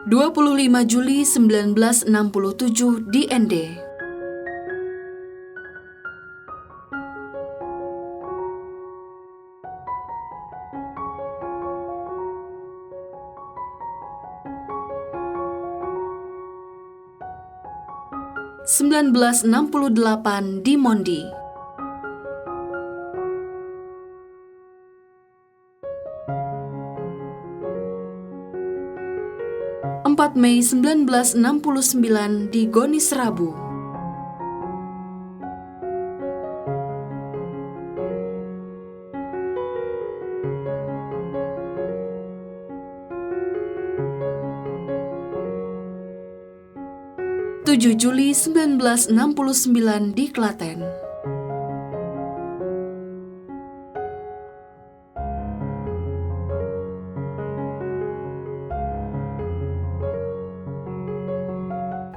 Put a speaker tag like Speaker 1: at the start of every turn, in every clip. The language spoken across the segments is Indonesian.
Speaker 1: 25 Juli 1967 di ND. (1968) di Mondi. 4 Mei 1969 di Goni Serabu. (7 Juli 1969 di Klaten.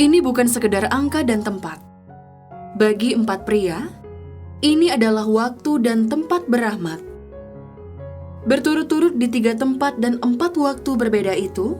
Speaker 1: 'Ini bukan sekedar angka dan tempat. Bagi 4 pria, ini adalah waktu dan tempat berahmat. Berturut-turut di 3 tempat dan 4 waktu berbeda itu,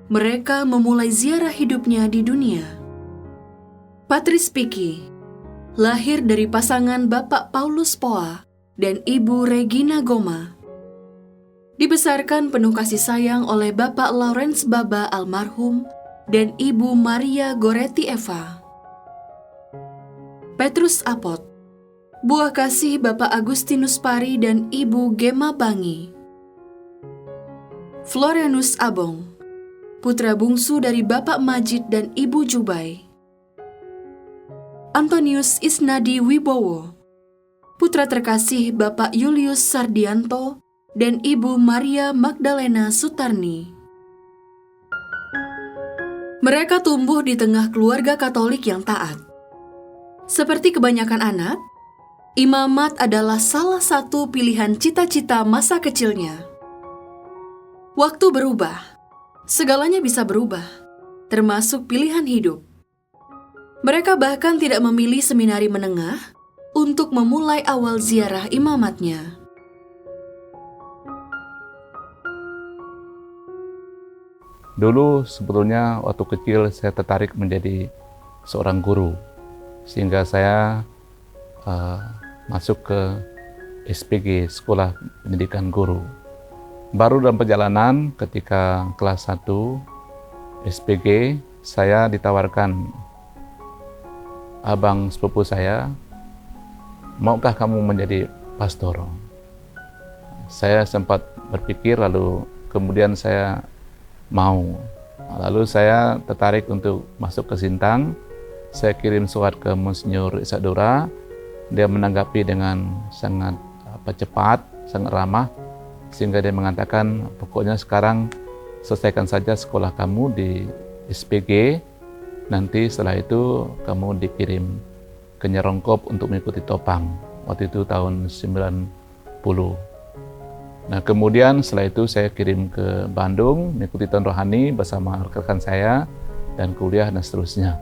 Speaker 1: mereka memulai ziarah hidupnya di dunia. Patrice Piki lahir dari pasangan Bapak Paulus Poa dan Ibu Regina Goma. Dibesarkan penuh kasih sayang oleh Bapak Lawrence Baba almarhum dan Ibu Maria Goretti Eva. Petrus Apot, buah kasih Bapak Agustinus Pari dan Ibu Gema Bangi. Florianus Abong, putra bungsu dari Bapak Majid dan Ibu Jubai. Antonius Isnadi Wibowo, putra terkasih Bapak Julius Sardianto dan Ibu Maria Magdalena Sutarni. Mereka tumbuh di tengah keluarga Katolik yang taat. Seperti kebanyakan anak, imamat adalah salah satu pilihan cita-cita masa kecilnya. Waktu berubah, segalanya bisa berubah, termasuk pilihan hidup. Mereka bahkan tidak memilih seminari menengah untuk memulai awal ziarah imamatnya.
Speaker 2: Dulu sebetulnya waktu kecil saya tertarik menjadi seorang guru, sehingga saya masuk ke SPG, Sekolah Pendidikan Guru. Baru dalam perjalanan ketika kelas 1 SPG, saya ditawarkan abang sepupu saya, maukah kamu menjadi pastor? Saya sempat berpikir, lalu kemudian saya mau. Lalu saya tertarik untuk masuk ke Sintang. Saya kirim surat ke Monsinyur Isadora. Dia menanggapi dengan sangat cepat, sangat ramah, sehingga dia mengatakan, pokoknya sekarang selesaikan saja sekolah kamu di SPG, nanti setelah itu kamu dikirim ke Nyerongkop untuk mengikuti topang. Waktu itu tahun 90. Nah, kemudian setelah itu saya kirim ke Bandung, mengikuti tahun rohani bersama rekan-rekan saya, dan kuliah dan seterusnya.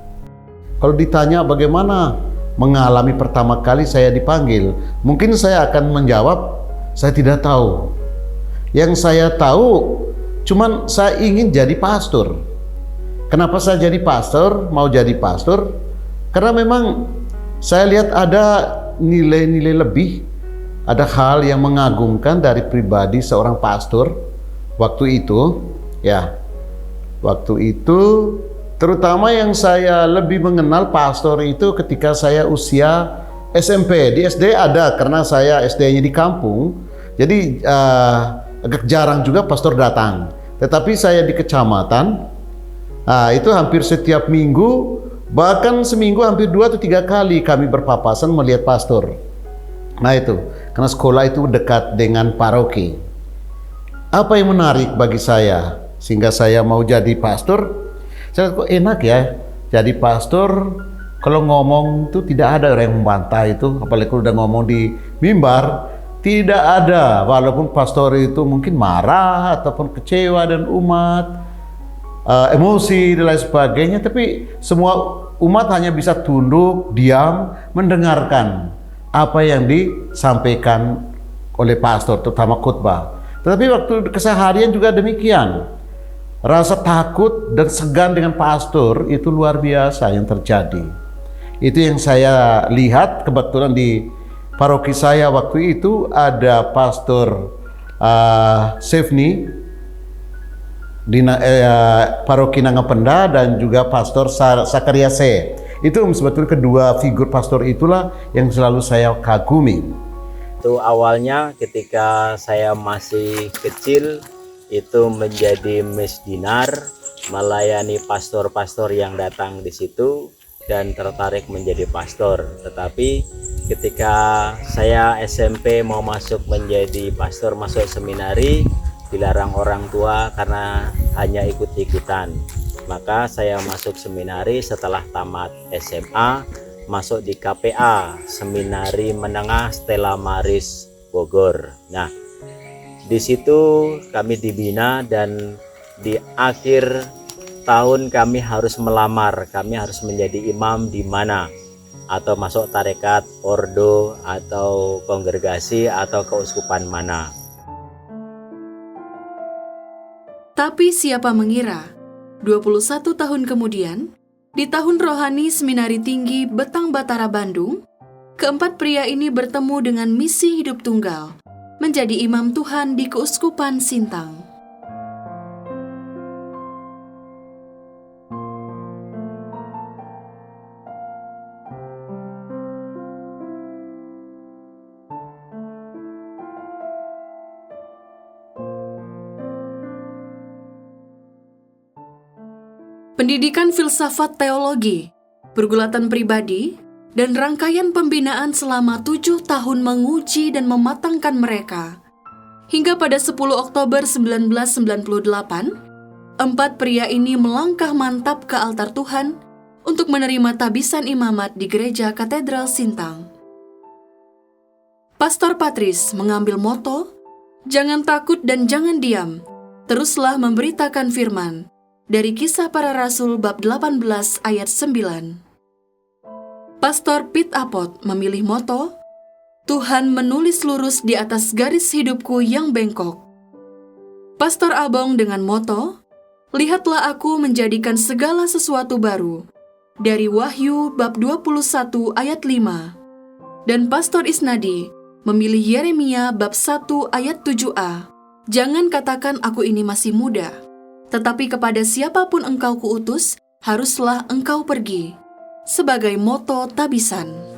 Speaker 3: Kalau ditanya bagaimana mengalami pertama kali saya dipanggil, mungkin saya akan menjawab, saya tidak tahu. Yang saya tahu, cuman saya ingin jadi pastor. Kenapa saya jadi pastor, mau jadi pastor? Karena memang saya lihat ada nilai-nilai lebih, ada hal yang mengagumkan dari pribadi seorang pastor waktu itu, ya. Waktu itu terutama yang saya lebih mengenal pastor itu ketika saya usia SMP. Di SD ada, karena saya SD-nya di kampung, jadi agak jarang juga pastor datang. Tetapi saya di kecamatan, itu hampir setiap minggu, bahkan seminggu hampir 2 atau 3 kali kami berpapasan melihat pastor. Nah itu, karena sekolah itu dekat dengan paroki. Apa yang menarik bagi saya, sehingga saya mau jadi pastor? Saya kok enak ya, jadi pastor, kalau ngomong itu tidak ada orang yang membantah itu, apalagi kalau udah ngomong di mimbar, tidak ada, walaupun pastor itu mungkin marah, ataupun kecewa dan umat, emosi dan lain sebagainya, tapi semua umat hanya bisa tunduk, diam, mendengarkan apa yang disampaikan oleh pastor, terutama khotbah. Tetapi waktu keseharian juga demikian. Rasa takut dan segan dengan pastor itu luar biasa yang terjadi. Itu yang saya lihat. Kebetulan di paroki saya waktu itu ada pastor Sefni di paroki Nangapenda dan juga pastor Sakariase. Itu sebetulnya kedua figur pastor itulah yang selalu saya kagumi.
Speaker 4: Itu awalnya ketika saya masih kecil itu menjadi misdinar, melayani pastor-pastor yang datang di situ dan tertarik menjadi pastor. Tetapi ketika saya SMP mau masuk menjadi pastor, masuk seminari, dilarang orang tua karena hanya ikut-ikutan. Maka saya masuk seminari setelah tamat SMA, masuk di KPA, Seminari Menengah Stella Maris Bogor. Nah, di situ kami dibina dan di akhir tahun kami harus melamar, kami harus menjadi imam di mana, atau masuk tarekat, ordo, atau kongregasi, atau keuskupan mana.
Speaker 1: Tapi siapa mengira, 21 tahun kemudian, di tahun rohani Seminari Tinggi Betang Batara Bandung, keempat pria ini bertemu dengan misi hidup tunggal, menjadi imam Tuhan di Keuskupan Sintang. Pendidikan filsafat teologi, pergulatan pribadi, dan rangkaian pembinaan selama 7 tahun menguji dan mematangkan mereka. Hingga pada 10 Oktober 1998, empat pria ini melangkah mantap ke altar Tuhan untuk menerima tabisan imamat di Gereja Katedral Sintang. Pastor Patris mengambil moto, "Jangan takut dan jangan diam, teruslah memberitakan firman." Dari Kisah Para Rasul bab 18 ayat 9. Pastor Pete Apot memilih moto, "Tuhan menulis lurus di atas garis hidupku yang bengkok." Pastor Abong dengan moto, "Lihatlah aku menjadikan segala sesuatu baru." Dari Wahyu bab 21 ayat 5. Dan Pastor Isnadi memilih Yeremia bab 1 ayat 7a. "Jangan katakan aku ini masih muda, tetapi kepada siapapun engkau kuutus, haruslah engkau pergi," sebagai moto tabisan.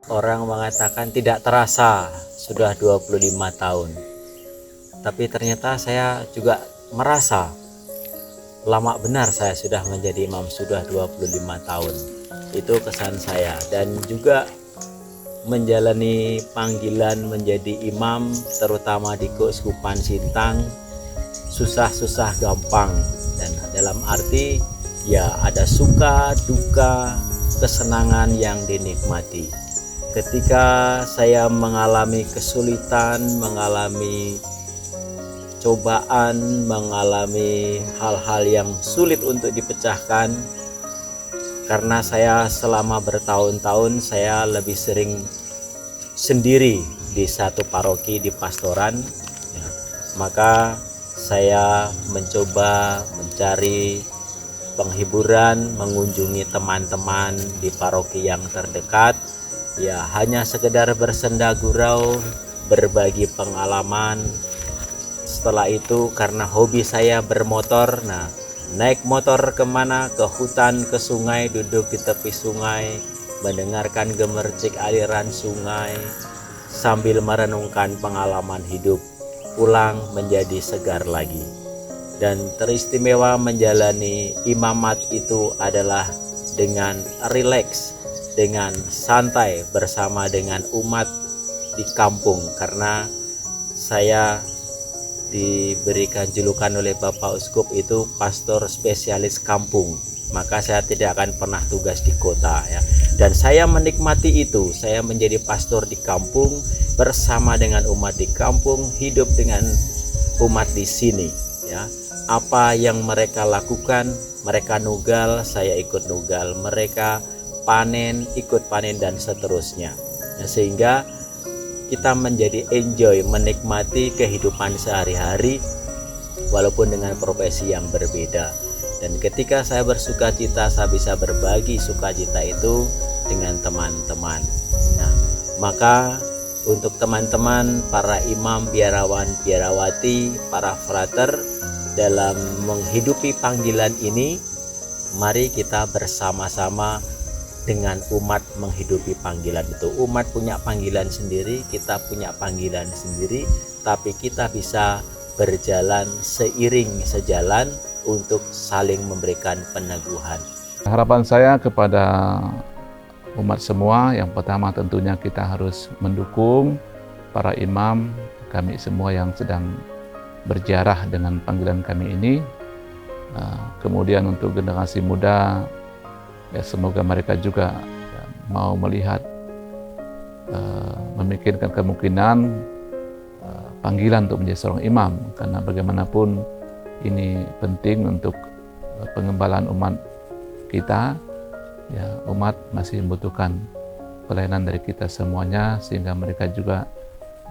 Speaker 4: Orang mengatakan tidak terasa sudah 25 tahun. Tapi ternyata saya juga merasa lama benar saya sudah menjadi imam, sudah 25 tahun. Itu kesan saya. Dan juga menjalani panggilan menjadi imam, terutama di Keuskupan Sintang, susah-susah gampang. Dan dalam arti ya ada suka, duka, kesenangan yang dinikmati. Ketika saya mengalami kesulitan, mengalami cobaan, mengalami hal-hal yang sulit untuk dipecahkan, karena saya selama bertahun-tahun saya lebih sering sendiri di satu paroki di pastoran, ya, maka saya mencoba mencari penghiburan, mengunjungi teman-teman di paroki yang terdekat. Ya, hanya sekedar bersenda gurau, berbagi pengalaman. Setelah itu karena hobi saya bermotor, naik motor kemana, ke hutan, ke sungai, duduk di tepi sungai, mendengarkan gemercik aliran sungai, sambil merenungkan pengalaman hidup, pulang menjadi segar lagi. Dan teristimewa menjalani imamat itu adalah dengan rileks, dengan santai bersama dengan umat di kampung, karena saya diberikan julukan oleh Bapak Uskup itu pastor spesialis kampung. maka saya tidak akan pernah tugas di kota ya. Dan saya menikmati itu. Saya menjadi pastor di kampung bersama dengan umat di kampung, hidup dengan umat di sini ya. Apa yang mereka lakukan, mereka nugal, saya ikut nugal, mereka panen, ikut panen, dan seterusnya. Nah, sehingga kita menjadi enjoy, menikmati kehidupan sehari-hari walaupun dengan profesi yang berbeda. Dan ketika saya bersuka cita, saya bisa berbagi sukacita itu dengan teman-teman. Nah, maka untuk teman-teman, para imam, biarawan, biarawati, para frater, dalam menghidupi panggilan ini, mari kita bersama-sama dengan umat menghidupi panggilan itu. Umat punya panggilan sendiri, kita punya panggilan sendiri, tapi kita bisa berjalan seiring sejalan untuk saling memberikan peneguhan.
Speaker 2: Harapan saya kepada umat semua, yang pertama tentunya kita harus mendukung para imam, kami semua yang sedang berjarah dengan panggilan kami ini. Kemudian untuk generasi muda, ya semoga mereka juga mau melihat, memikirkan kemungkinan panggilan untuk menjadi seorang imam, karena bagaimanapun ini penting untuk pengembalaan umat kita. Ya, umat masih membutuhkan pelayanan dari kita semuanya, sehingga mereka juga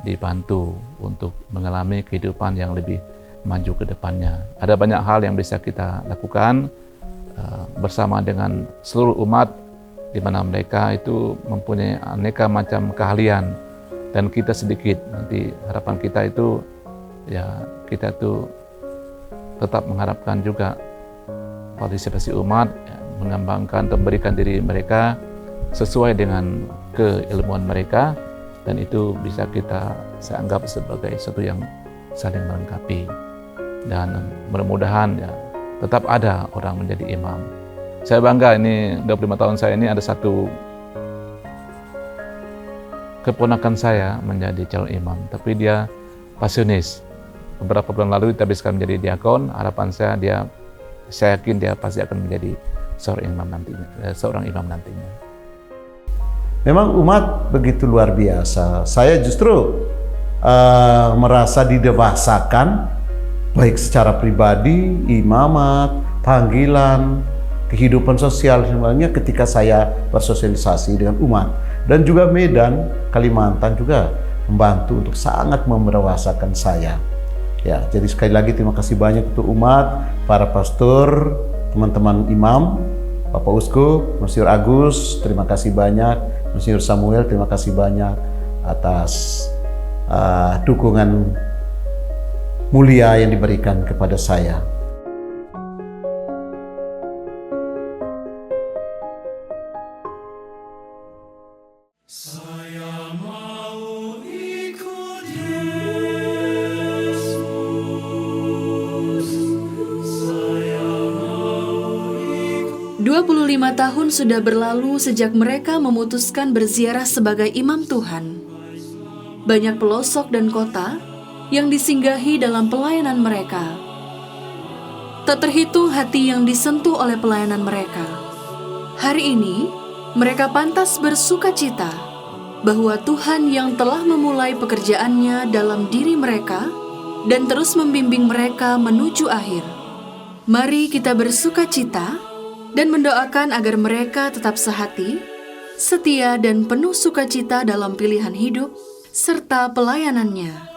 Speaker 2: dibantu untuk mengalami kehidupan yang lebih maju ke depannya. Ada banyak hal yang bisa kita lakukan bersama dengan seluruh umat, di mana mereka itu mempunyai aneka macam keahlian dan kita sedikit. Nanti harapan kita itu ya kita itu tetap mengharapkan juga partisipasi umat, ya, mengembangkan atau memberikan diri mereka sesuai dengan keilmuan mereka, dan itu bisa saya anggap sebagai sesuatu yang saling melengkapi. Dan mudah-mudahan ya tetap ada orang menjadi imam. Saya bangga, ini 25 tahun saya ini ada satu keponakan saya menjadi calon imam, tapi dia pasionis. Beberapa bulan lalu kita bisa menjadi diakon. Harapan saya yakin dia pasti akan menjadi seorang imam nantinya.
Speaker 3: Memang umat begitu luar biasa. Saya justru merasa didewasakan, baik secara pribadi, imamat, panggilan, kehidupan sosial sebenarnya ketika saya bersosialisasi dengan umat. Dan juga Medan, Kalimantan juga membantu untuk sangat memerewasakan saya. Ya, jadi sekali lagi terima kasih banyak untuk umat, para pastor, teman-teman imam, Bapak Uskup, Monsinyur Agus, terima kasih banyak, Monsinyur Samuel, terima kasih banyak atas dukungan mulia yang diberikan kepada saya.
Speaker 5: Saya mau ikut
Speaker 1: 25 tahun sudah berlalu sejak mereka memutuskan berziarah sebagai imam Tuhan. Banyak pelosok dan kota yang disinggahi dalam pelayanan mereka. Tak terhitung hati yang disentuh oleh pelayanan mereka. Hari ini, mereka pantas bersukacita bahwa Tuhan yang telah memulai pekerjaannya dalam diri mereka dan terus membimbing mereka menuju akhir. Mari kita bersukacita dan mendoakan agar mereka tetap sehati, setia dan penuh sukacita dalam pilihan hidup serta pelayanannya.